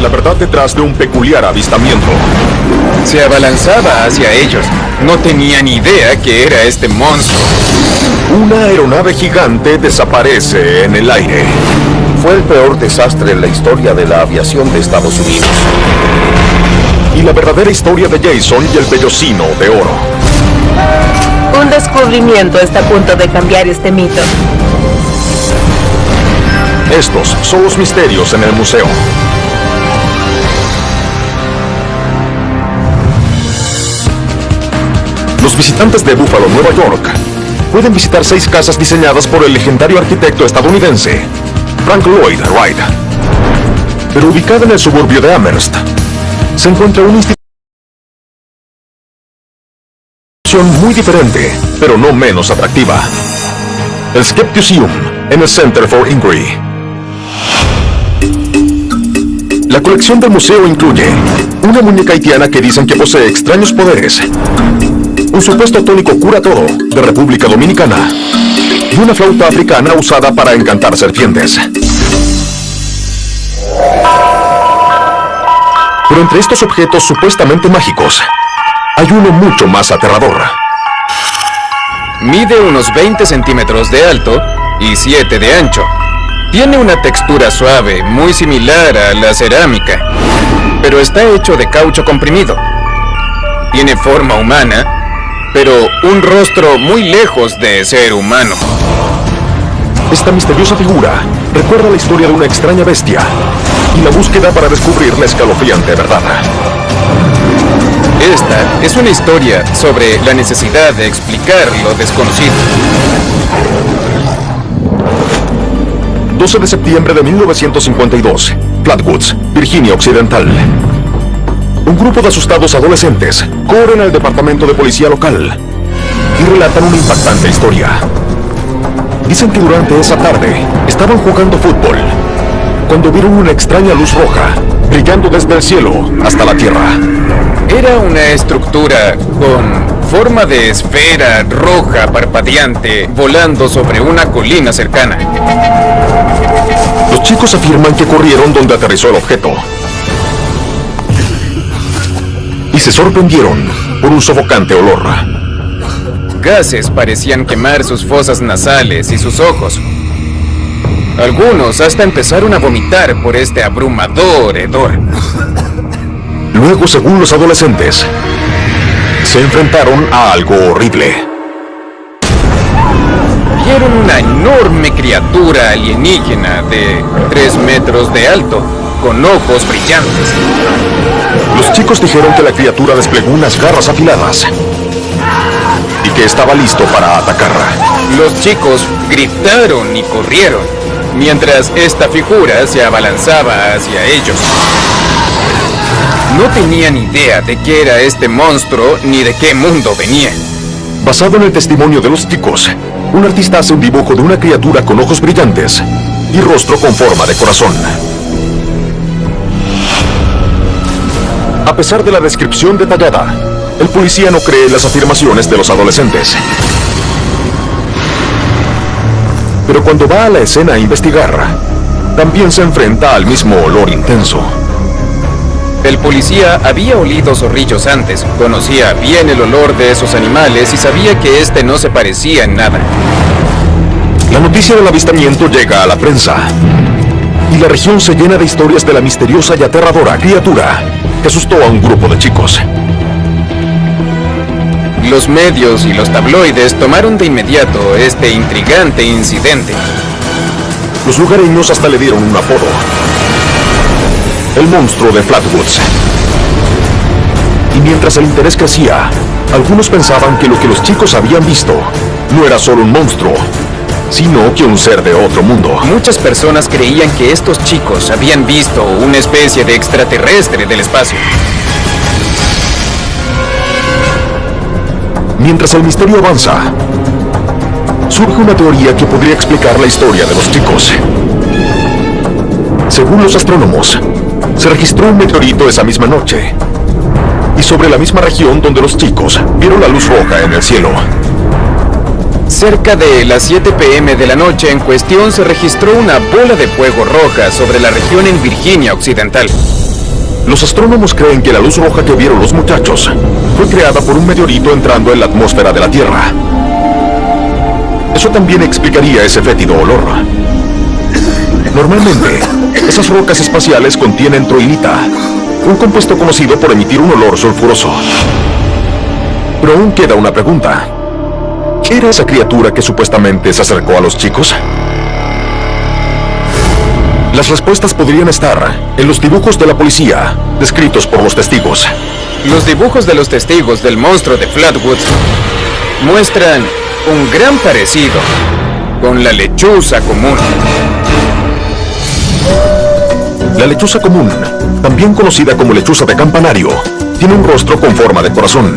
la verdad detrás de un peculiar avistamiento. Se abalanzaba hacia ellos. No tenían idea que era este monstruo. Una aeronave gigante desaparece en el aire. Fue el peor desastre en la historia de la aviación de Estados Unidos. Y la verdadera historia de Jason y el vellocino de oro. Un descubrimiento está a punto de cambiar este mito. Estos son los misterios en el museo. Los visitantes de Buffalo, Nueva York, pueden visitar 6 casas diseñadas por el legendario arquitecto estadounidense Frank Lloyd Wright. Pero ubicada en el suburbio de Amherst, se encuentra una institución muy diferente, pero no menos atractiva. El Skepticism en el Center for Inquiry. La colección del museo incluye una muñeca haitiana que dicen que posee extraños poderes, un supuesto tónico cura todo de República Dominicana y una flauta africana usada para encantar serpientes. Pero entre estos objetos supuestamente mágicos, hay uno mucho más aterrador. Mide unos 20 centímetros de alto y 7 de ancho. Tiene una textura suave, muy similar a la cerámica, pero está hecho de caucho comprimido. Tiene forma humana, pero un rostro muy lejos de ser humano. Esta misteriosa figura recuerda la historia de una extraña bestia y la búsqueda para descubrir la escalofriante verdad. Esta es una historia sobre la necesidad de explicar lo desconocido. 12 de septiembre de 1952, Flatwoods, Virginia Occidental. Un grupo de asustados adolescentes corren al departamento de policía local y relatan una impactante historia. Dicen que durante esa tarde estaban jugando fútbol cuando vieron una extraña luz roja brillando desde el cielo hasta la tierra. Era una estructura con forma de esfera roja parpadeante volando sobre una colina cercana. Los chicos afirman que corrieron donde aterrizó el objeto y se sorprendieron por un sofocante olor. Gases parecían quemar sus fosas nasales y sus ojos. Algunos hasta empezaron a vomitar por este abrumador hedor. Luego, según los adolescentes, se enfrentaron a algo horrible. Vieron una enorme criatura alienígena de 3 metros de alto, con ojos brillantes. Los chicos dijeron que la criatura desplegó unas garras afiladas y que estaba listo para atacar. Los chicos gritaron y corrieron, mientras esta figura se abalanzaba hacia ellos. No tenían idea de qué era este monstruo ni de qué mundo venía. Basado en el testimonio de los chicos, un artista hace un dibujo de una criatura con ojos brillantes y rostro con forma de corazón. A pesar de la descripción detallada, el policía no cree en las afirmaciones de los adolescentes. Pero cuando va a la escena a investigar, también se enfrenta al mismo olor intenso. El policía había olido zorrillos antes, conocía bien el olor de esos animales y sabía que este no se parecía en nada. La noticia del avistamiento llega a la prensa y la región se llena de historias de la misteriosa y aterradora criatura que asustó a un grupo de chicos. Los medios y los tabloides tomaron de inmediato este intrigante incidente. Los lugareños hasta le dieron un apodo: el monstruo de Flatwoods. Y mientras el interés crecía, algunos pensaban que lo que los chicos habían visto no era solo un monstruo, sino que un ser de otro mundo. Muchas personas creían que estos chicos habían visto una especie de extraterrestre del espacio. Mientras el misterio avanza, surge una teoría que podría explicar la historia de los chicos. Según los astrónomos, se registró un meteorito esa misma noche y sobre la misma región donde los chicos vieron la luz roja en el cielo. Cerca de las 7 p.m. de la noche en cuestión se registró una bola de fuego roja sobre la región en Virginia Occidental. Los astrónomos creen que la luz roja que vieron los muchachos fue creada por un meteorito entrando en la atmósfera de la Tierra. Eso también explicaría ese fétido olor. Normalmente, esas rocas espaciales contienen troilita, un compuesto conocido por emitir un olor sulfuroso. Pero aún queda una pregunta. ¿Qué era esa criatura que supuestamente se acercó a los chicos? Las respuestas podrían estar en los dibujos de la policía, descritos por los testigos. Los dibujos de los testigos del monstruo de Flatwoods muestran un gran parecido con la lechuza común. La lechuza común, también conocida como lechuza de campanario, tiene un rostro con forma de corazón.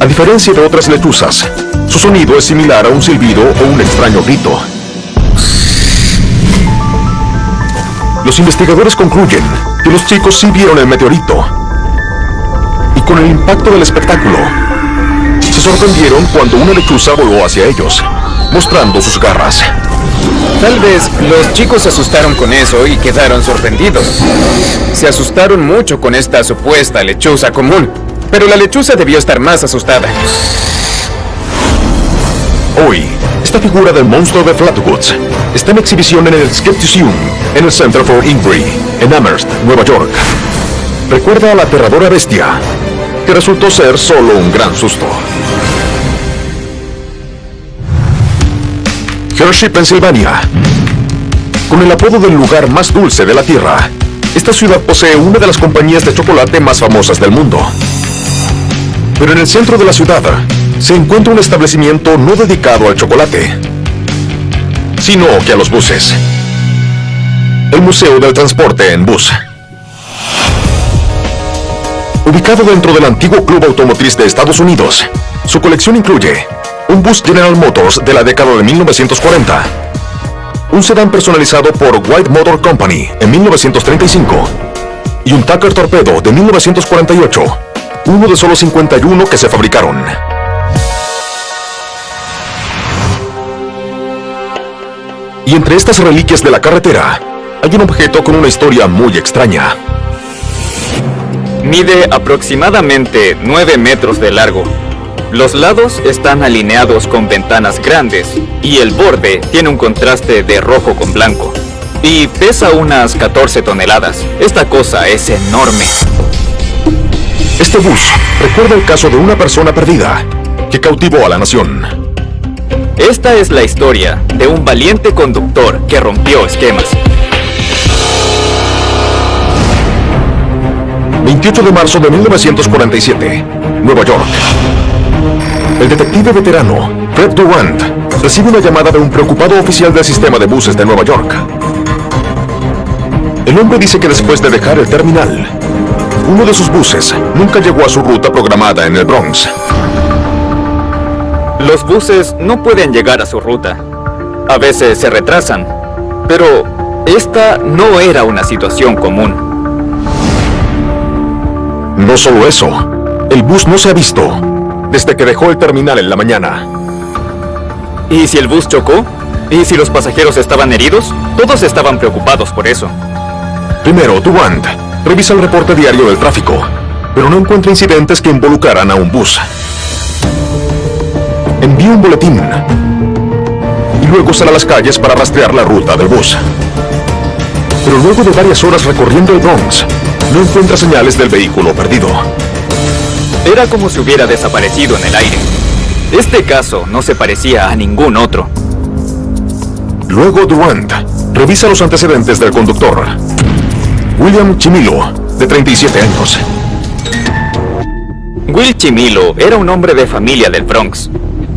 A diferencia de otras lechuzas, su sonido es similar a un silbido o un extraño grito. Los investigadores concluyen que los chicos sí vieron el meteorito. Y con el impacto del espectáculo, se sorprendieron cuando una lechuza voló hacia ellos, mostrando sus garras. Tal vez los chicos se asustaron con eso y quedaron sorprendidos. Se asustaron mucho con esta supuesta lechuza común, pero la lechuza debió estar más asustada. Hoy, esta figura del monstruo de Flatwoods está en exhibición en el Skepticium, en el Center for Inquiry, en Amherst, Nueva York. Recuerda a la aterradora bestia, que resultó ser solo un gran susto. Hershey, Pensilvania. Con el apodo del lugar más dulce de la Tierra, esta ciudad posee una de las compañías de chocolate más famosas del mundo. Pero en el centro de la ciudad se encuentra un establecimiento no dedicado al chocolate, sino que a los buses. El Museo del Transporte en Bus. Ubicado dentro del antiguo Club Automotriz de Estados Unidos, su colección incluye un bus General Motors de la década de 1940, un sedán personalizado por White Motor Company en 1935 y un Tucker Torpedo de 1948, uno de solo 51 que se fabricaron. Y entre estas reliquias de la carretera, hay un objeto con una historia muy extraña. Mide aproximadamente 9 metros de largo. Los lados están alineados con ventanas grandes y el borde tiene un contraste de rojo con blanco. Y pesa unas 14 toneladas. Esta cosa es enorme. Este bus recuerda el caso de una persona perdida que cautivó a la nación. Esta es la historia de un valiente conductor que rompió esquemas. 28 de marzo de 1947, Nueva York. El detective veterano, Fred Durant, recibe una llamada de un preocupado oficial del sistema de buses de Nueva York. El hombre dice que después de dejar el terminal, uno de sus buses nunca llegó a su ruta programada en el Bronx. Los buses no pueden llegar a su ruta. A veces se retrasan. Pero esta no era una situación común. No solo eso, el bus no se ha visto desde que dejó el terminal en la mañana. ¿Y si el bus chocó? ¿Y si los pasajeros estaban heridos? Todos estaban preocupados por eso. Primero, Durant revisa el reporte diario del tráfico, pero no encuentra incidentes que involucraran a un bus. Envía un boletín y luego sale a las calles para rastrear la ruta del bus. Pero luego de varias horas recorriendo el Bronx, no encuentra señales del vehículo perdido. Era como si hubiera desaparecido en el aire. Este caso no se parecía a ningún otro. Luego Durant revisa los antecedentes del conductor, William Chimilo, de 37 años. Will Chimilo era un hombre de familia del Bronx.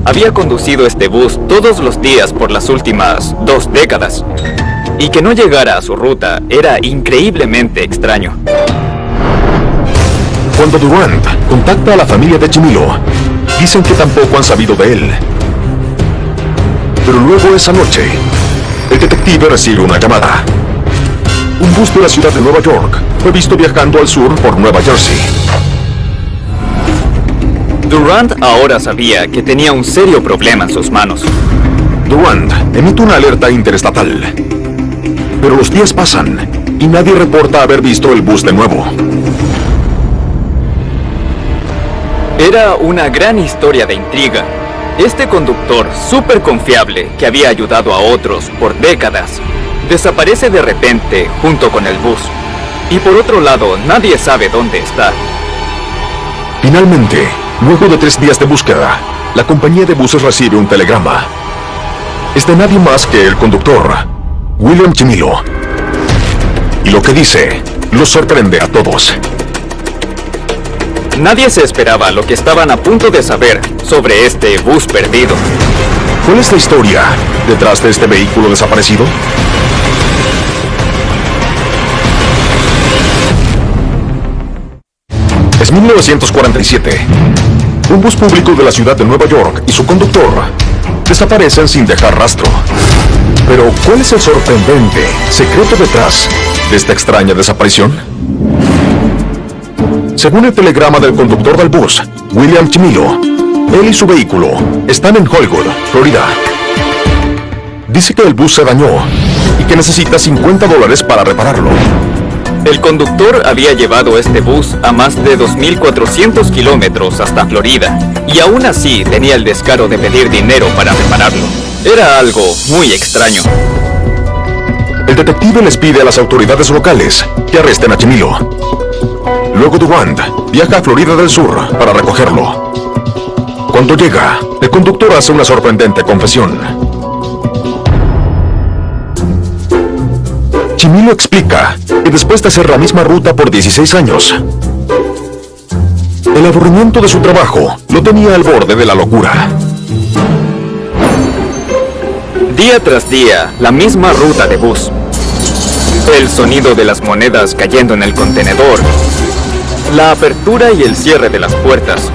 Había conducido este bus todos los días por las últimas 2 décadas. Y que no llegara a su ruta era increíblemente extraño. Cuando Durant contacta a la familia de Chimilo, dicen que tampoco han sabido de él. Pero luego esa noche, el detective recibe una llamada. Un bus de la ciudad de Nueva York fue visto viajando al sur por Nueva Jersey. Durant ahora sabía que tenía un serio problema en sus manos. Durant emite una alerta interestatal. Pero los días pasan y nadie reporta haber visto el bus de nuevo. Era una gran historia de intriga. Este conductor súper confiable que había ayudado a otros por décadas desaparece de repente junto con el bus. Y por otro lado, nadie sabe dónde está. Finalmente, luego de 3 días de búsqueda, la compañía de buses recibe un telegrama. Es de nadie más que el conductor, William Chimilo. Y lo que dice los sorprende a todos. Nadie se esperaba lo que estaban a punto de saber sobre este bus perdido. ¿Cuál es la historia detrás de este vehículo desaparecido? Es 1947. Un bus público de la ciudad de Nueva York y su conductor desaparecen sin dejar rastro. Pero, ¿cuál es el sorprendente secreto detrás de esta extraña desaparición? Según el telegrama del conductor del bus, William Chimilo, él y su vehículo están en Hollywood, Florida. Dice que el bus se dañó y que necesita $50 para repararlo. El conductor había llevado este bus a más de 2.400 kilómetros hasta Florida, y aún así tenía el descaro de pedir dinero para repararlo. Era algo muy extraño. El detective les pide a las autoridades locales que arresten a Chimilo. Luego Durant viaja a Florida del Sur para recogerlo. Cuando llega, el conductor hace una sorprendente confesión. Chimilo explica que después de hacer la misma ruta por 16 años, el aburrimiento de su trabajo lo tenía al borde de la locura. Día tras día, la misma ruta de bus. El sonido de las monedas cayendo en el contenedor. La apertura y el cierre de las puertas.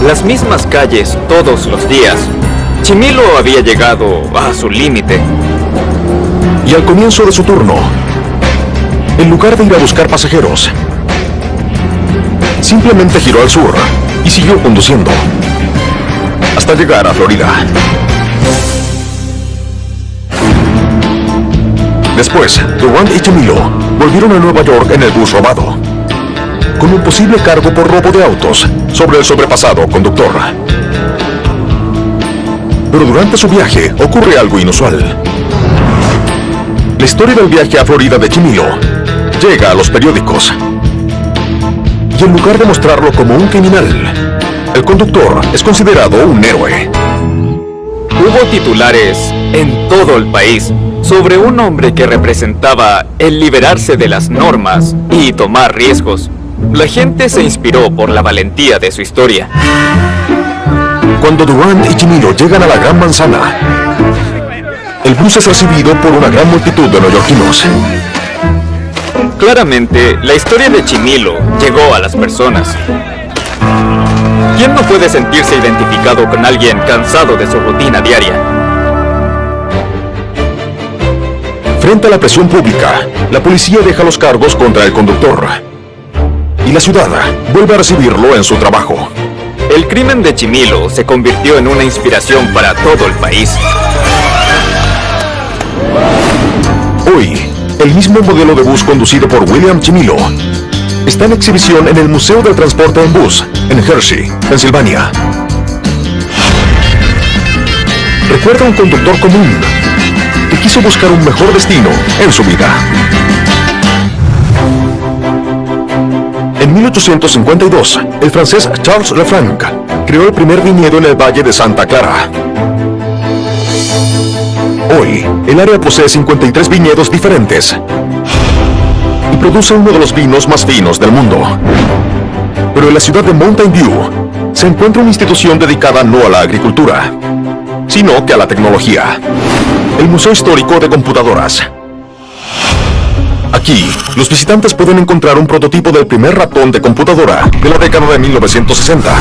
Las mismas calles todos los días. Chimilo había llegado a su límite. Y al comienzo de su turno, en lugar de ir a buscar pasajeros, simplemente giró al sur y siguió conduciendo hasta llegar a Florida. Después, Durant y Chimilo volvieron a Nueva York en el bus robado, con un posible cargo por robo de autos sobre el sobrepasado conductor. Pero durante su viaje ocurre algo inusual. La historia del viaje a Florida de Chimilo llega a los periódicos. Y en lugar de mostrarlo como un criminal, el conductor es considerado un héroe. Hubo titulares en todo el país sobre un hombre que representaba el liberarse de las normas y tomar riesgos. La gente se inspiró por la valentía de su historia. Cuando Durant y Chimilo llegan a la Gran Manzana, el bus es recibido por una gran multitud de neoyorquinos. Claramente, la historia de Chimilo llegó a las personas. ¿Quién no puede sentirse identificado con alguien cansado de su rutina diaria? Frente a la presión pública, la policía deja los cargos contra el conductor. Y la ciudad vuelve a recibirlo en su trabajo. El crimen de Chimilo se convirtió en una inspiración para todo el país. Hoy, el mismo modelo de bus conducido por William Chimilo está en exhibición en el Museo del Transporte en Bus, en Hershey, Pensilvania. Recuerda a un conductor común que quiso buscar un mejor destino en su vida. En 1852, el francés Charles Lefranc creó el primer viñedo en el Valle de Santa Clara. Hoy, el área posee 53 viñedos diferentes y produce uno de los vinos más finos del mundo. Pero en la ciudad de Mountain View se encuentra una institución dedicada no a la agricultura, sino que a la tecnología, el Museo Histórico de Computadoras. Aquí, los visitantes pueden encontrar un prototipo del primer ratón de computadora de la década de 1960,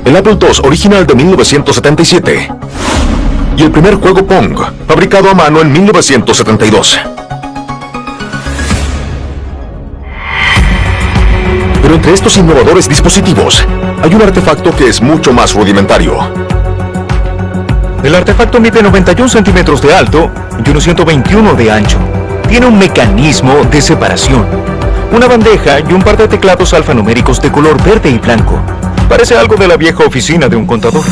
el Apple II original de 1977 y el primer juego Pong, fabricado a mano en 1972. Pero entre estos innovadores dispositivos, hay un artefacto que es mucho más rudimentario. El artefacto mide 91 centímetros de alto y unos 121 de ancho. tiene un mecanismo de separación. Una bandeja y un par de teclados alfanuméricos de color verde y blanco. Parece algo de la vieja oficina de un contador.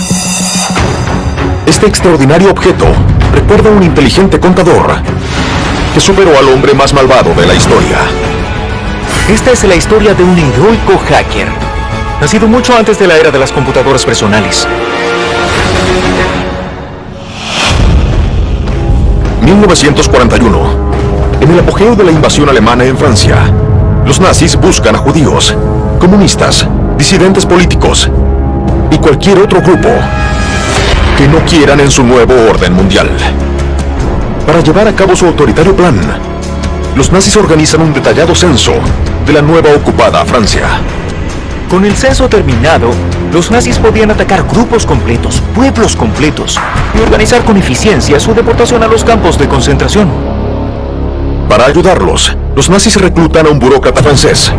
Este extraordinario objeto recuerda a un inteligente contador que superó al hombre más malvado de la historia. Esta es la historia de un heroico hacker, nacido mucho antes de la era de las computadoras personales. 1941. En el apogeo de la invasión alemana en Francia, los nazis buscan a judíos, comunistas, disidentes políticos y cualquier otro grupo que no quieran en su nuevo orden mundial. Para llevar a cabo su autoritario plan, los nazis organizan un detallado censo de la nueva ocupada Francia. Con el censo terminado, los nazis podían atacar grupos completos, pueblos completos, y organizar con eficiencia su deportación a los campos de concentración. Para ayudarlos, los nazis reclutan a un burócrata francés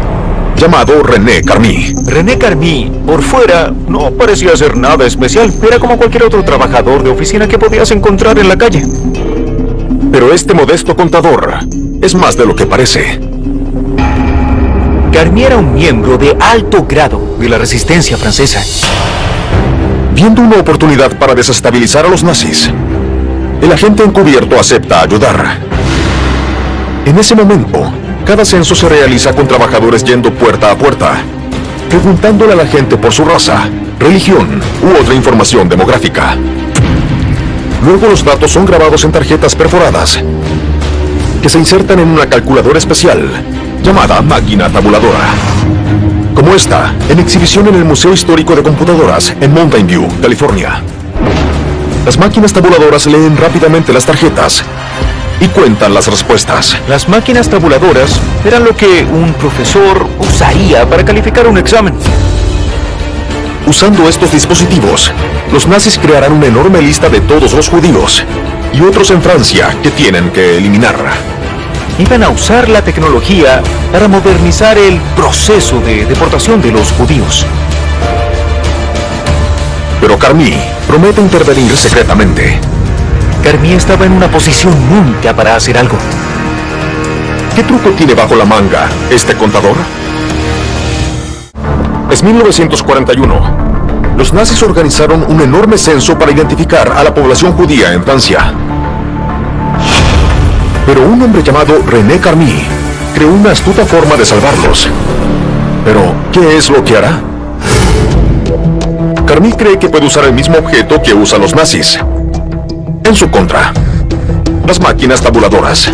llamado René Carmy. René Carmy, por fuera, no parecía ser nada especial. Era como cualquier otro trabajador de oficina que podías encontrar en la calle. Pero este modesto contador es más de lo que parece. Carmy era un miembro de alto grado de la resistencia francesa. Viendo una oportunidad para desestabilizar a los nazis, el agente encubierto acepta ayudar. En ese momento, cada censo se realiza con trabajadores yendo puerta a puerta, preguntándole a la gente por su raza, religión u otra información demográfica. Luego los datos son grabados en tarjetas perforadas, que se insertan en una calculadora especial, llamada máquina tabuladora. Como esta, en exhibición en el Museo Histórico de Computadoras en Mountain View, California. Las máquinas tabuladoras leen rápidamente las tarjetas y cuentan las respuestas. Las máquinas tabuladoras eran lo que un profesor usaría para calificar un examen. Usando estos dispositivos, los nazis crearán una enorme lista de todos los judíos y otros en Francia que tienen que eliminar. Iban a usar la tecnología para modernizar el proceso de deportación de los judíos. Pero Carmy promete intervenir secretamente. Carmy estaba en una posición única para hacer algo. ¿Qué truco tiene bajo la manga este contador? Es 1941. Los nazis organizaron un enorme censo para identificar a la población judía en Francia. Pero un hombre llamado René Carmy creó una astuta forma de salvarlos. Pero, ¿qué es lo que hará? Carmy cree que puede usar el mismo objeto que usan los nazis en su contra: las máquinas tabuladoras.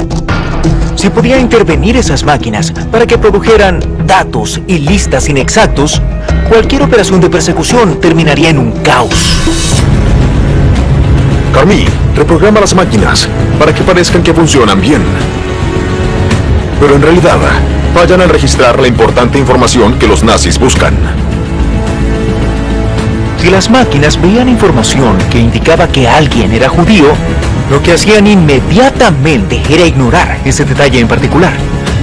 Si podía intervenir esas máquinas para que produjeran datos y listas inexactos, cualquier operación de persecución terminaría en un caos. Carmy reprograma las máquinas para que parezcan que funcionan bien. Pero en realidad, fallan al registrar la importante información que los nazis buscan. Si las máquinas veían información que indicaba que alguien era judío, lo que hacían inmediatamente era ignorar ese detalle en particular.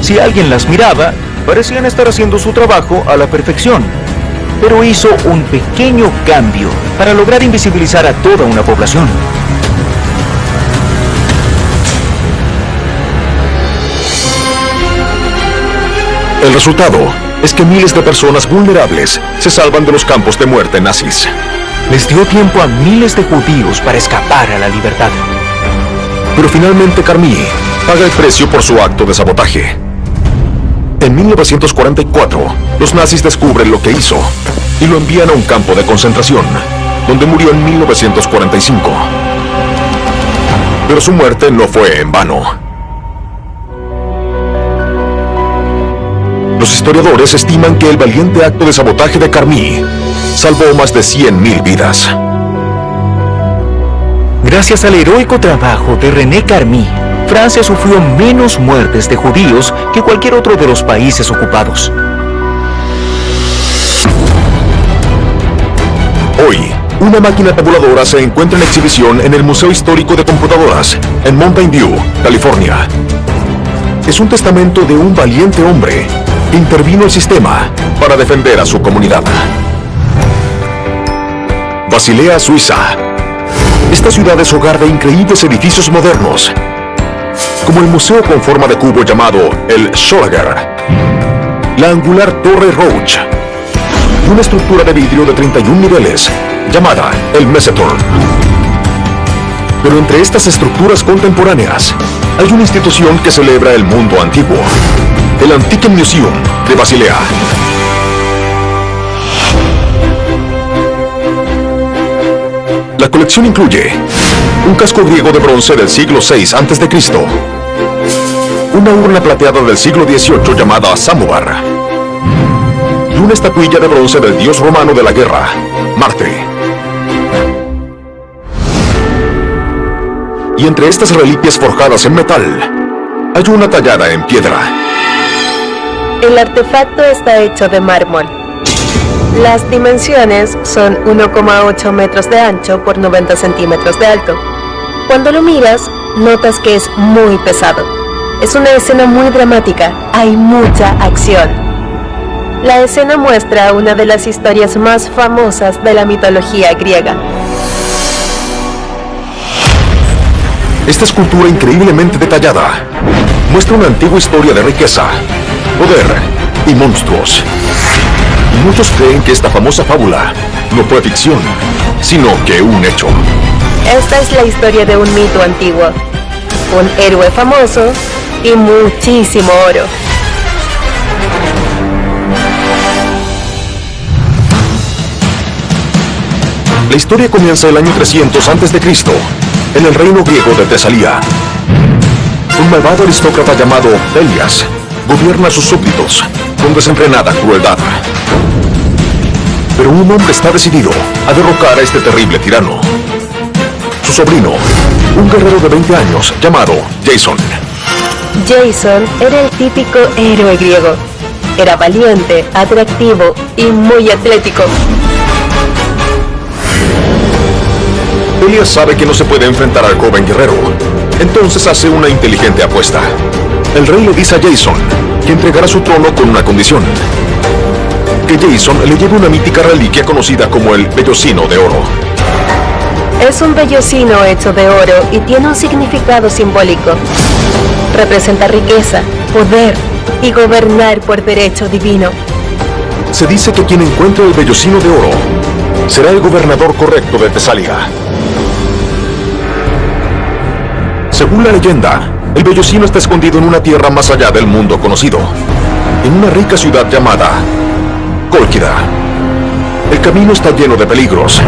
Si alguien las miraba, parecían estar haciendo su trabajo a la perfección. Pero hizo un pequeño cambio para lograr invisibilizar a toda una población. El resultado es que miles de personas vulnerables se salvan de los campos de muerte nazis. Les dio tiempo a miles de judíos para escapar a la libertad. Pero finalmente Carmy paga el precio por su acto de sabotaje. En 1944, los nazis descubren lo que hizo y lo envían a un campo de concentración, donde murió en 1945. Pero su muerte no fue en vano. Los historiadores estiman que el valiente acto de sabotaje de Carmy salvó más de 100.000 vidas. Gracias al heroico trabajo de René Carmy, Francia sufrió menos muertes de judíos que cualquier otro de los países ocupados. Hoy, una máquina tabuladora se encuentra en exhibición en el Museo Histórico de Computadoras en Mountain View, California. Es un testamento de un valiente hombre que intervino el sistema para defender a su comunidad. Basilea, Suiza. Esta ciudad es hogar de increíbles edificios modernos como el museo con forma de cubo llamado el Schrödinger, la angular Torre Roach y una estructura de vidrio de 31 niveles llamada el Messeturm. Pero entre estas estructuras contemporáneas hay una institución que celebra el mundo antiguo, el Antiken Museum de Basilea. La colección incluye un casco griego de bronce del siglo VI a.C., una urna plateada del siglo XVIII llamada Samovar y una estatuilla de bronce del dios romano de la guerra, Marte. Y entre estas reliquias forjadas en metal, hay una tallada en piedra. El artefacto está hecho de mármol. Las dimensiones son 1,8 metros de ancho por 90 centímetros de alto. Cuando lo miras, notas que es muy pesado. Es una escena muy dramática, hay mucha acción. La escena muestra una de las historias más famosas de la mitología griega. Esta escultura increíblemente detallada muestra una antigua historia de riqueza, poder y monstruos. Y muchos creen que esta famosa fábula no fue ficción, sino que un hecho. Esta es la historia de un mito antiguo, un héroe famoso y muchísimo oro. La historia comienza el año 300 a.C., en el reino griego de Tesalia. Un malvado aristócrata llamado Pelias gobierna a sus súbditos con desenfrenada crueldad. Pero un hombre está decidido a derrocar a este terrible tirano. Su sobrino, un guerrero de 20 años llamado Jason. Jason era el típico héroe griego. Era valiente, atractivo y muy atlético. Pelias sabe que no se puede enfrentar al joven guerrero, entonces hace una inteligente apuesta. El rey le dice a Jason que entregará su trono con una condición: que Jason le lleve una mítica reliquia conocida como el vellocino de oro. Es un vellocino hecho de oro y tiene un significado simbólico. Representa riqueza, poder y gobernar por derecho divino. Se dice que quien encuentre el vellocino de oro será el gobernador correcto de Tesalia. Según la leyenda, el vellocino está escondido en una tierra más allá del mundo conocido, en una rica ciudad llamada Cólquida. El camino está lleno de peligros,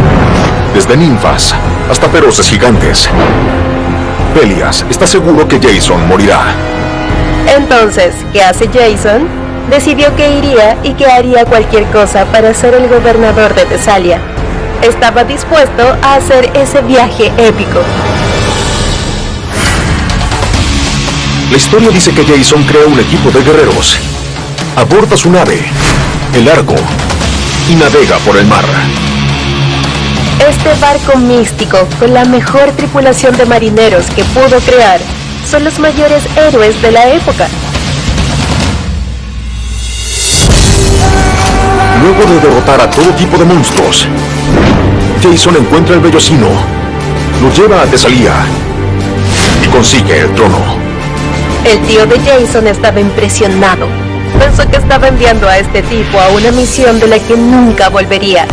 desde ninfas hasta feroces gigantes. Pelias está seguro que Jason morirá. Entonces, ¿qué hace Jason? Decidió que iría y que haría cualquier cosa para ser el gobernador de Tesalia. Estaba dispuesto a hacer ese viaje épico. La historia dice que Jason crea un equipo de guerreros, aborda su nave, el Argo, y navega por el mar. Este barco místico, con la mejor tripulación de marineros que pudo crear, son los mayores héroes de la época. Luego de derrotar a todo tipo de monstruos, Jason encuentra el vellocino, lo lleva a Tesalia y consigue el trono. El tío de Jason estaba impresionado. Pensó que estaba enviando a este tipo a una misión de la que nunca volvería.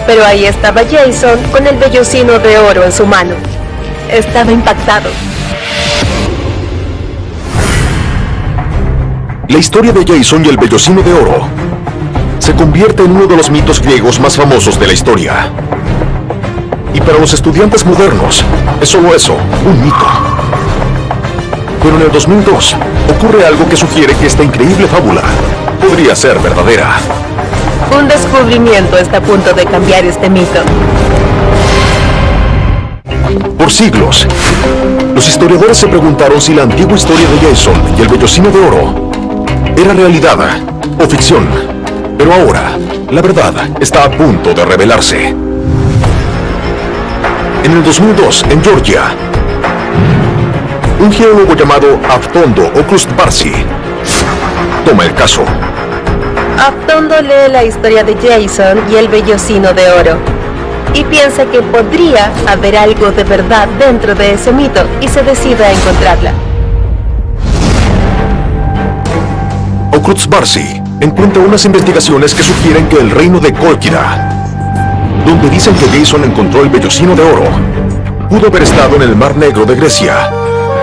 Pero ahí estaba Jason con el vellocino de oro en su mano. Estaba impactado. La historia de Jason y el vellocino de oro se convierte en uno de los mitos griegos más famosos de la historia. Y para los estudiantes modernos, es solo eso, un mito. Pero en el 2002 ocurre algo que sugiere que esta increíble fábula podría ser verdadera. Un descubrimiento está a punto de cambiar este mito. Por siglos, los historiadores se preguntaron si la antigua historia de Jason y el vellocino de oro era realidad o ficción. Pero ahora, la verdad está a punto de revelarse. En el 2002, en Georgia, un geólogo llamado Aftondo Oklustbarsi toma el caso. Aftondo lee la historia de Jason y el vellocino de oro y piensa que podría haber algo de verdad dentro de ese mito y se decide a encontrarla. Okrutz Barsi encuentra unas investigaciones que sugieren que el reino de Kolkida, donde dicen que Jason encontró el vellocino de oro, pudo haber estado en el Mar Negro de Grecia,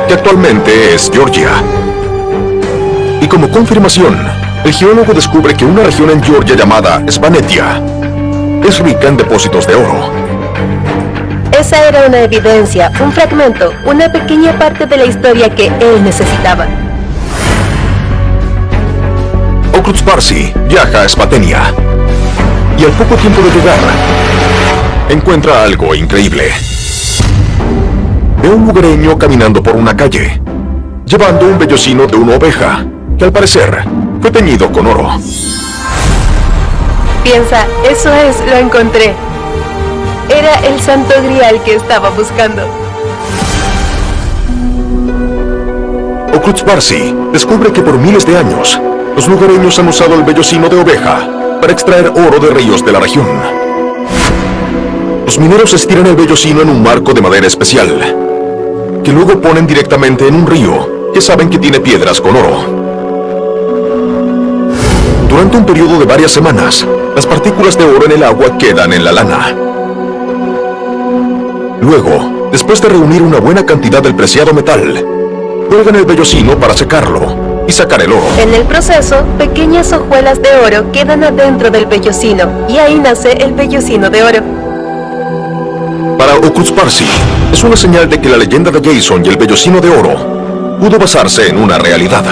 que actualmente es Georgia. Y como confirmación, el geólogo descubre que una región en Georgia llamada Svanetia es rica en depósitos de oro. Esa era una evidencia, un fragmento, una pequeña parte de la historia que él necesitaba. Okrutz Barsi viaja a Svatenia y al poco tiempo de llegar, encuentra algo increíble. Ve a un lugareño caminando por una calle, llevando un vellocino de una oveja, que al parecer fue teñido con oro. Piensa, eso es, lo encontré. Era el santo grial que estaba buscando. Okrutz Barsi descubre que por miles de años, los lugareños han usado el vellocino de oveja para extraer oro de ríos de la región. Los mineros estiran el vellocino en un marco de madera especial, que luego ponen directamente en un río que saben que tiene piedras con oro. Durante un periodo de varias semanas, las partículas de oro en el agua quedan en la lana. Luego, después de reunir una buena cantidad del preciado metal, cuelgan el vellocino para secarlo y sacar el oro. En el proceso, pequeñas hojuelas de oro quedan adentro del vellocino y ahí nace el vellocino de oro. Para Okrutz Barsi, es una señal de que la leyenda de Jason y el vellocino de oro pudo basarse en una realidad.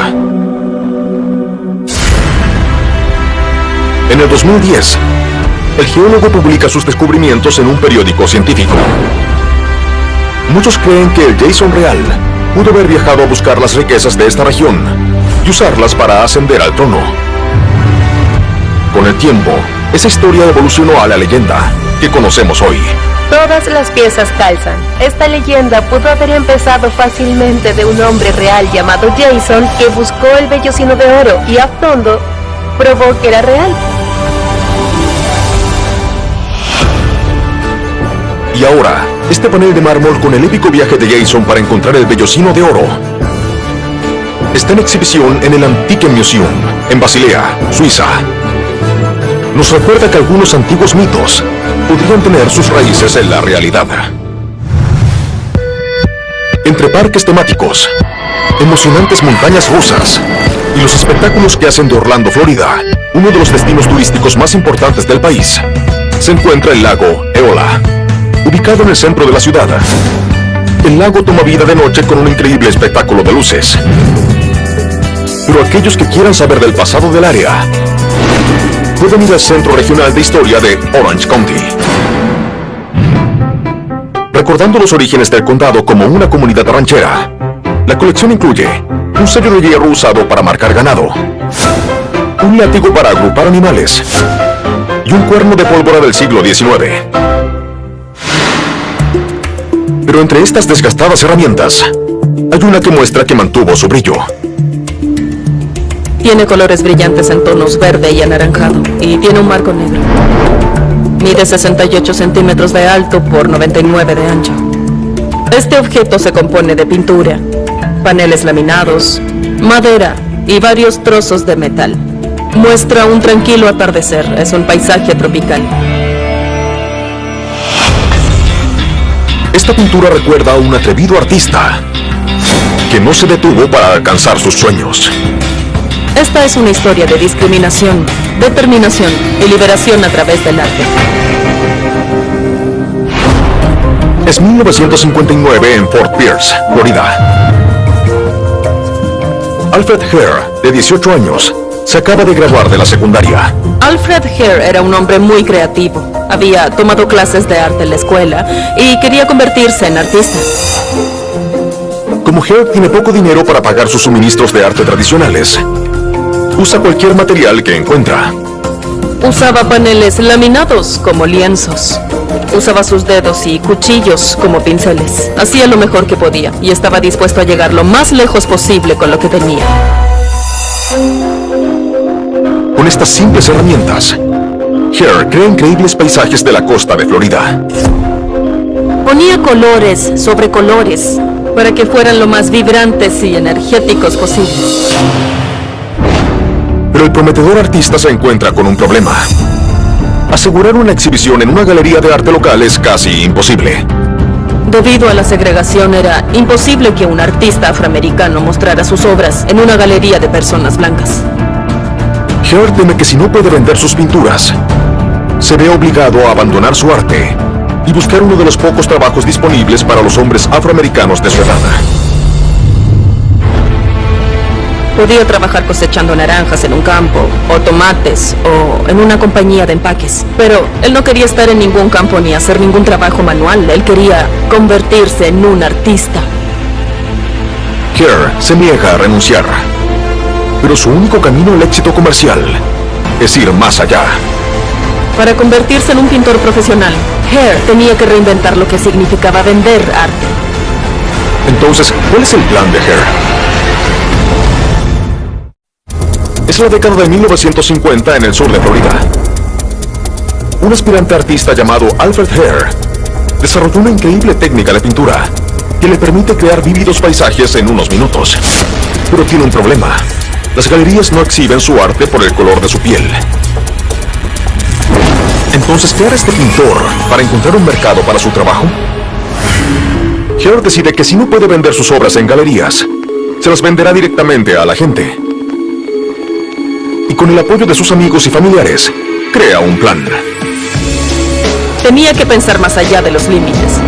En el 2010, el geólogo publica sus descubrimientos en un periódico científico. Muchos creen que el Jason real pudo haber viajado a buscar las riquezas de esta región y usarlas para ascender al trono. Con el tiempo, esa historia evolucionó a la leyenda que conocemos hoy. Todas las piezas calzan. Esta leyenda pudo haber empezado fácilmente de un hombre real llamado Jason que buscó el vellocino de oro y a fondo probó que era real. Y ahora, este panel de mármol con el épico viaje de Jason para encontrar el vellocino de oro está en exhibición en el Antique Museum, en Basilea, Suiza. Nos recuerda que algunos antiguos mitos podrían tener sus raíces en la realidad. Entre parques temáticos, emocionantes montañas rusas y los espectáculos que hacen de Orlando, Florida, uno de los destinos turísticos más importantes del país, se encuentra el lago Eola, ubicado en el centro de la ciudad. El lago toma vida de noche con un increíble espectáculo de luces. Pero aquellos que quieran saber del pasado del área pueden ir al Centro Regional de Historia de Orange County. Recordando los orígenes del condado como una comunidad ranchera, la colección incluye un sello de hierro usado para marcar ganado, un látigo para agrupar animales y un cuerno de pólvora del siglo XIX. Pero entre estas desgastadas herramientas, hay una que muestra que mantuvo su brillo. Tiene colores brillantes en tonos verde y anaranjado, y tiene un marco negro. Mide 68 centímetros de alto por 99 de ancho. Este objeto se compone de pintura, paneles laminados, madera y varios trozos de metal. Muestra un tranquilo atardecer, es un paisaje tropical. Esta pintura recuerda a un atrevido artista que no se detuvo para alcanzar sus sueños. Esta es una historia de discriminación, determinación y liberación a través del arte. Es 1959 en Fort Pierce, Florida. Alfred Hare, de 18 años, se acaba de graduar de la secundaria. Alfred Hare era un hombre muy creativo. Había tomado clases de arte en la escuela y quería convertirse en artista. Como Hare tiene poco dinero para pagar sus suministros de arte tradicionales, usa cualquier material que encuentra. Usaba paneles laminados como lienzos. Usaba sus dedos y cuchillos como pinceles. Hacía lo mejor que podía y estaba dispuesto a llegar lo más lejos posible con lo que tenía. Con estas simples herramientas, Hare crea increíbles paisajes de la costa de Florida. Ponía colores sobre colores para que fueran lo más vibrantes y energéticos posibles. Pero el prometedor artista se encuentra con un problema. Asegurar una exhibición en una galería de arte local es casi imposible. Debido a la segregación, era imposible que un artista afroamericano mostrara sus obras en una galería de personas blancas. Hare teme que si no puede vender sus pinturas, se ve obligado a abandonar su arte y buscar uno de los pocos trabajos disponibles para los hombres afroamericanos de su edad. Podía trabajar cosechando naranjas en un campo, o tomates, o en una compañía de empaques. Pero él no quería estar en ningún campo ni hacer ningún trabajo manual. Él quería convertirse en un artista. Hare se niega a renunciar, pero su único camino al éxito comercial es ir más allá. Para convertirse en un pintor profesional, Hare tenía que reinventar lo que significaba vender arte. Entonces, ¿cuál es el plan de Hare? Es la década de 1950 en el sur de Florida. Un aspirante artista llamado Alfred Hare desarrolló una increíble técnica de pintura que le permite crear vívidos paisajes en unos minutos. Pero tiene un problema. Las galerías no exhiben su arte por el color de su piel. Entonces, ¿qué hará este pintor para encontrar un mercado para su trabajo? Hare decide que si no puede vender sus obras en galerías, se las venderá directamente a la gente. Y con el apoyo de sus amigos y familiares, crea un plan. Tenía que pensar más allá de los límites.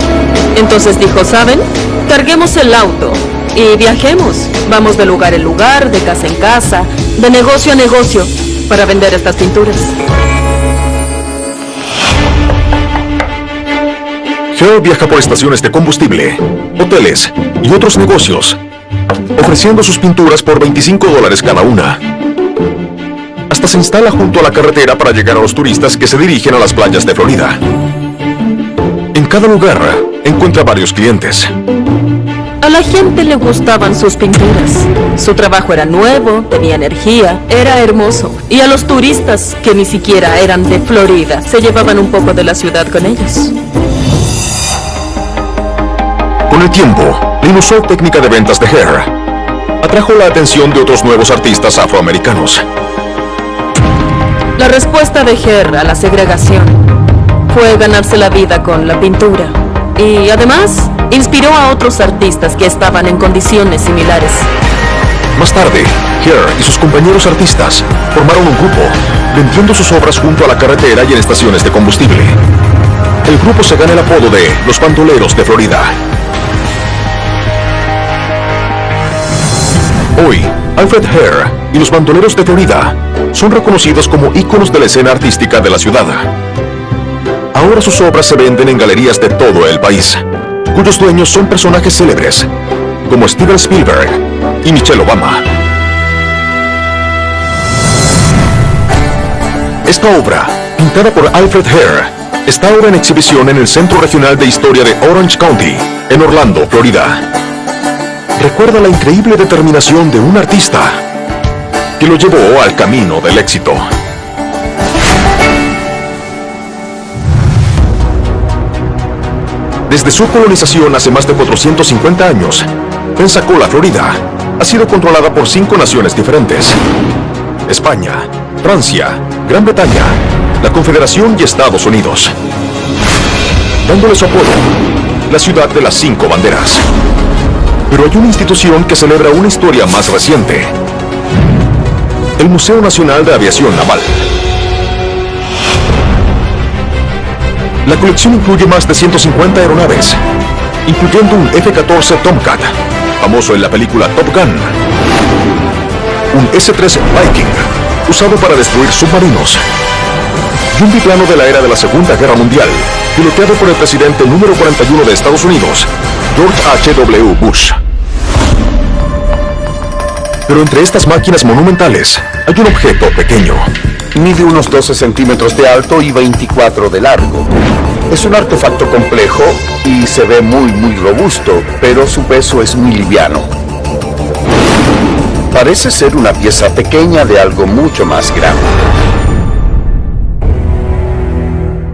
Entonces dijo, ¿saben? Carguemos el auto y viajemos. Vamos de lugar en lugar, de casa en casa, de negocio a negocio, para vender estas pinturas. Hare viaja por estaciones de combustible, hoteles y otros negocios, ofreciendo sus pinturas por $25 cada una. Hasta se instala junto a la carretera para llegar a los turistas que se dirigen a las playas de Florida. En cada lugar encuentra varios clientes. A la gente le gustaban sus pinturas. Su trabajo era nuevo, tenía energía, era hermoso. Y a los turistas, que ni siquiera eran de Florida, se llevaban un poco de la ciudad con ellos. Con el tiempo, la inusual técnica de ventas de Hare atrajo la atención de otros nuevos artistas afroamericanos. La respuesta de Hare a la segregación fue ganarse la vida con la pintura. Y además, inspiró a otros artistas que estaban en condiciones similares. Más tarde, Hare y sus compañeros artistas formaron un grupo, vendiendo sus obras junto a la carretera y en estaciones de combustible. El grupo se gana el apodo de los Bandoleros de Florida. Hoy, Alfred Hare y los Bandoleros de Florida son reconocidos como íconos de la escena artística de la ciudad. Ahora sus obras se venden en galerías de todo el país, cuyos dueños son personajes célebres, como Steven Spielberg y Michelle Obama. Esta obra, pintada por Alfred Hare, está ahora en exhibición en el Centro Regional de Historia de Orange County, en Orlando, Florida. Recuerda la increíble determinación de un artista que lo llevó al camino del éxito. Desde su colonización hace más de 450 años, Pensacola, Florida, ha sido controlada por 5 naciones diferentes: España, Francia, Gran Bretaña, la Confederación y Estados Unidos, dándole su apodo, la ciudad de las 5 banderas. Pero hay una institución que celebra una historia más reciente: el Museo Nacional de Aviación Naval. La colección incluye más de 150 aeronaves, incluyendo un F-14 Tomcat, famoso en la película Top Gun, un S-3 Viking, usado para destruir submarinos, y un biplano de la era de la Segunda Guerra Mundial, piloteado por el presidente número 41 de Estados Unidos, George H.W. Bush. Pero entre estas máquinas monumentales hay un objeto pequeño. Mide unos 12 centímetros de alto y 24 de largo. Es un artefacto complejo y se ve muy robusto, pero su peso es muy liviano. Parece ser una pieza pequeña de algo mucho más grande.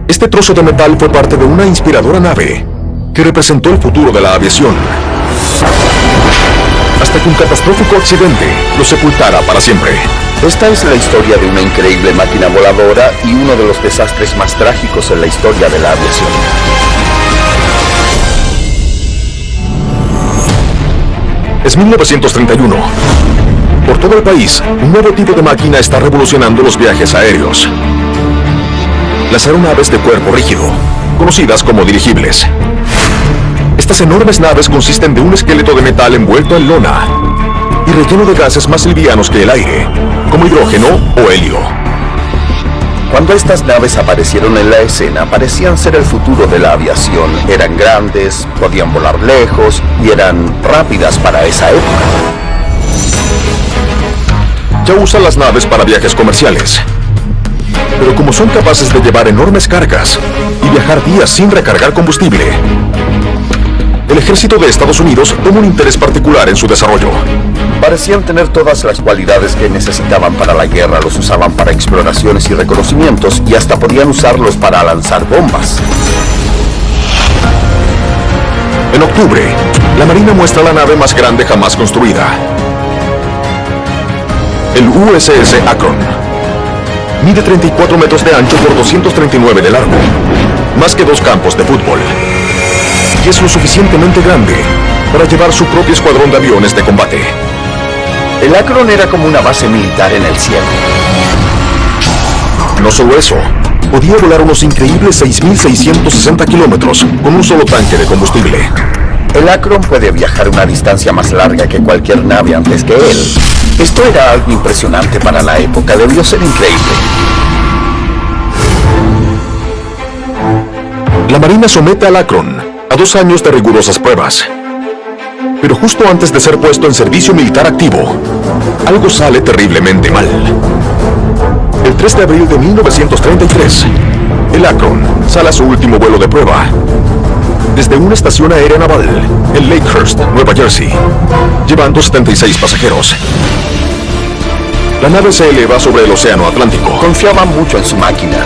Este trozo de metal fue parte de una inspiradora nave que representó el futuro de la aviación. hasta que un catastrófico accidente lo sepultara para siempre. Esta es la historia de una increíble máquina voladora y uno de los desastres más trágicos en la historia de la aviación. Es 1931. Por todo el país, un nuevo tipo de máquina está revolucionando los viajes aéreos. Las aeronaves de cuerpo rígido, conocidas como dirigibles. Estas enormes naves consisten de un esqueleto de metal envuelto en lona y relleno de gases más livianos que el aire, como hidrógeno o helio. Cuando estas naves aparecieron en la escena, parecían ser el futuro de la aviación. Eran grandes, podían volar lejos y eran rápidas para esa época. Ya usan las naves para viajes comerciales. Pero como son capaces de llevar enormes cargas y viajar días sin recargar combustible, el ejército de Estados Unidos toma un interés particular en su desarrollo. Parecían tener todas las cualidades que necesitaban para la guerra. Los usaban para exploraciones y reconocimientos y hasta podían usarlos para lanzar bombas. En octubre, la Marina muestra la nave más grande jamás construida. El USS Akron. Mide 34 metros de ancho por 239 de largo, más que 2 campos de fútbol. Y es lo suficientemente grande para llevar su propio escuadrón de aviones de combate. El Akron era como una base militar en el cielo. No solo eso, podía volar unos increíbles 6.660 kilómetros con un solo tanque de combustible. El Akron puede viajar una distancia más larga que cualquier nave antes que él. Esto era algo impresionante para la época, debió ser increíble. La Marina somete al Akron a 2 años de rigurosas pruebas. Pero justo antes de ser puesto en servicio militar activo, algo sale terriblemente mal. El 3 de abril de 1933, el Akron sale a su último vuelo de prueba desde una estación aérea naval en Lakehurst, Nueva Jersey, llevando 76 pasajeros. La nave se eleva sobre el Océano Atlántico. Confiaban mucho en su máquina.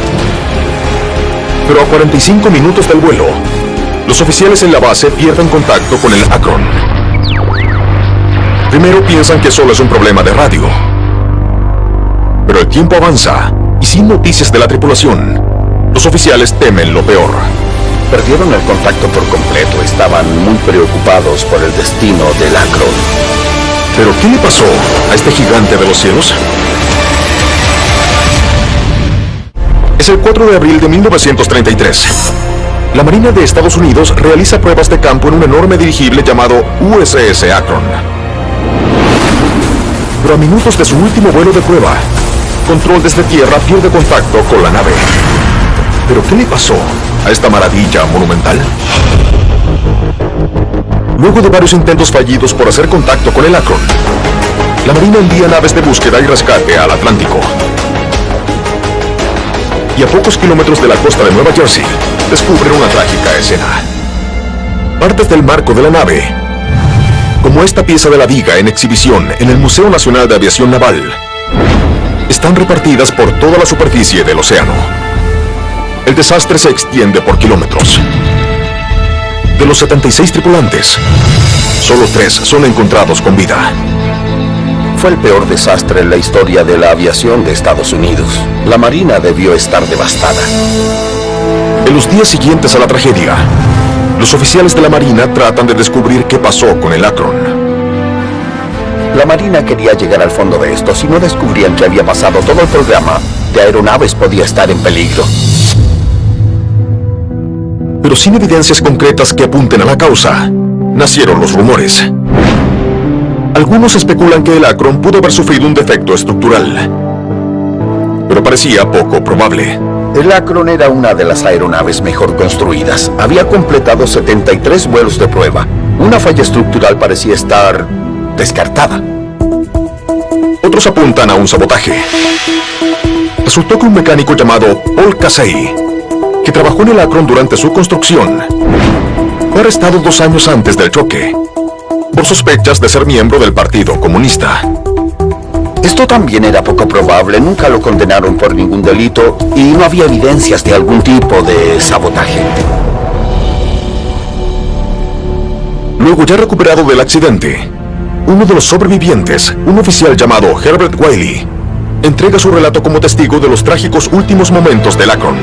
Pero a 45 minutos del vuelo, los oficiales en la base pierden contacto con el Akron. Primero piensan que solo es un problema de radio. Pero el tiempo avanza y sin noticias de la tripulación, los oficiales temen lo peor. Perdieron el contacto por completo. Estaban muy preocupados por el destino del Akron. ¿Pero qué le pasó a este gigante de los cielos? Es el 4 de abril de 1933. La Marina de Estados Unidos realiza pruebas de campo en un enorme dirigible llamado USS Akron. Pero a minutos de su último vuelo de prueba, Control desde tierra pierde contacto con la nave. ¿Pero qué le pasó a esta maravilla monumental? Luego de varios intentos fallidos por hacer contacto con el Akron, la Marina envía naves de búsqueda y rescate al Atlántico. Y a pocos kilómetros de la costa de Nueva Jersey, descubren una trágica escena. Partes del marco de la nave, como esta pieza de la viga en exhibición en el Museo Nacional de Aviación Naval, están repartidas por toda la superficie del océano. El desastre se extiende por kilómetros. De los 76 tripulantes, solo 3 son encontrados con vida. Fue el peor desastre en la historia de la aviación de Estados Unidos. La Marina debió estar devastada. En los días siguientes a la tragedia, los oficiales de la Marina tratan de descubrir qué pasó con el Akron. La Marina quería llegar al fondo de esto. Si no descubrían qué había pasado, todo el programa de aeronaves podía estar en peligro. Pero sin evidencias concretas que apunten a la causa, nacieron los rumores. Algunos especulan que el Akron pudo haber sufrido un defecto estructural, pero parecía poco probable. El Akron era una de las aeronaves mejor construidas. Había completado 73 vuelos de prueba. Una falla estructural parecía estar descartada. Otros apuntan a un sabotaje. Resultó que un mecánico llamado Paul Casey, que trabajó en el Akron durante su construcción, fue arrestado 2 años antes del choque por sospechas de ser miembro del Partido Comunista. Esto también era poco probable. Nunca lo condenaron por ningún delito y no había evidencias de algún tipo de sabotaje. Luego, ya recuperado del accidente, Uno de los sobrevivientes, un oficial llamado Herbert Wiley, entrega su relato como testigo de los trágicos últimos momentos del Akron.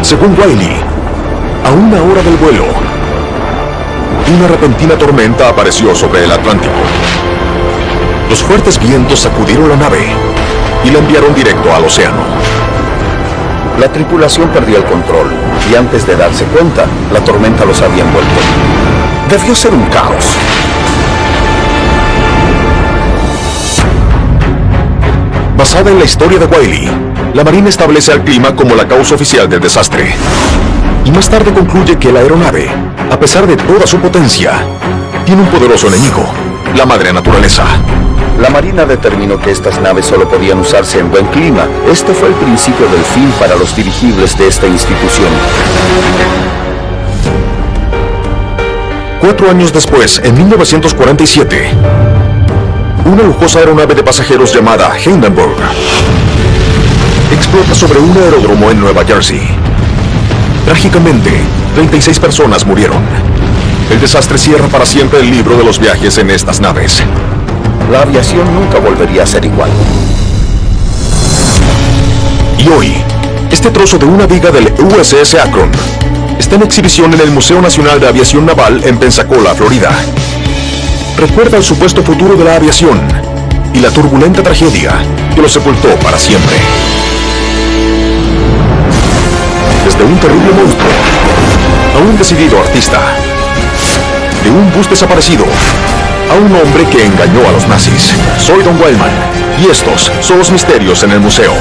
Según Wiley, a una hora del vuelo, una repentina tormenta apareció sobre el Atlántico. Los fuertes vientos sacudieron la nave y la enviaron directo al océano. La tripulación perdió el control y antes de darse cuenta, la tormenta los había envuelto. Debió ser un caos. Basada en la historia de Wiley, la Marina establece al clima como la causa oficial del desastre. Y más tarde concluye que la aeronave, a pesar de toda su potencia, tiene un poderoso enemigo, la madre naturaleza. La Marina determinó que estas naves solo podían usarse en buen clima. Este fue el principio del fin para los dirigibles de esta institución. 4 años después, en 1947, una lujosa aeronave de pasajeros llamada Hindenburg explota sobre un aeródromo en Nueva Jersey. Trágicamente, 36 personas murieron. El desastre cierra para siempre el libro de los viajes en estas naves. La aviación nunca volvería a ser igual. Y hoy, este trozo de una viga del USS Akron está en exhibición en el Museo Nacional de Aviación Naval en Pensacola, Florida. Recuerda el supuesto futuro de la aviación y la turbulenta tragedia que lo sepultó para siempre. Desde un terrible monstruo a un decidido artista, de un bus desaparecido a un hombre que engañó a los nazis. Soy Don Wildman y estos son los misterios en el museo.